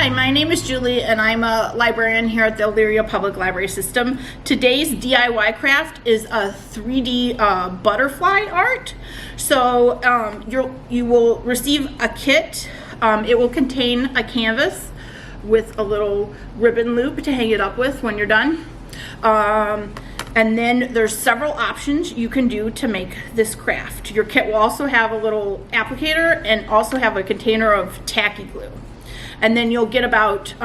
Hi, my name is Julie and I'm a librarian here at the Elyria Public Library System. Today's DIY craft is a 3D butterfly art. So you will receive a kit. It will contain a canvas with a little ribbon loop to hang it up with when you're done. And then there's several options you can do to make this craft. Your kit will also have a little applicator and also have a container of tacky glue. And then you'll get about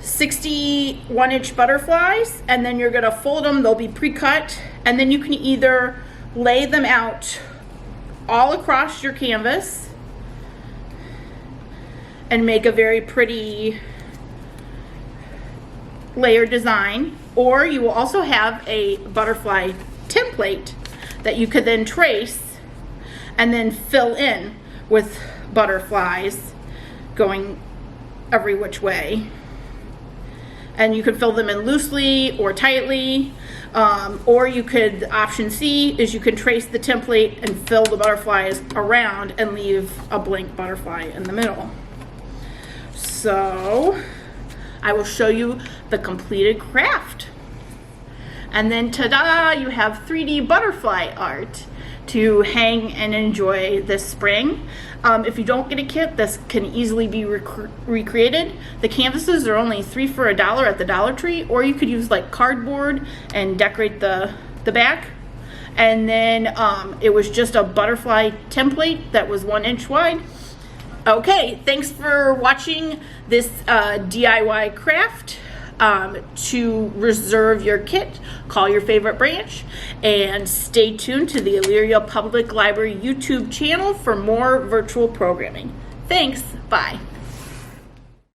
60 1-inch butterflies, and then you're gonna fold them. They'll be pre-cut, and then you can either lay them out all across your canvas and make a very pretty layer design, or you will also have a butterfly template that you could then trace and then fill in with butterflies going every which way. And you could fill them in loosely or tightly, or you could, option C is you can trace the template and fill the butterflies around and leave a blank butterfly in the middle. So I will show you the completed craft. And then ta-da, you have 3D butterfly art to hang and enjoy this spring. If you don't get a kit, this can easily be recreated. The canvases are only $3 for $1 at the Dollar Tree, or you could use like cardboard and decorate the back. And then it was just a butterfly template that was 1 inch wide. Okay, thanks for watching this DIY craft. To reserve your kit, call your favorite branch and stay tuned to the Elyria Public Library YouTube channel for more virtual programming. Thanks, bye.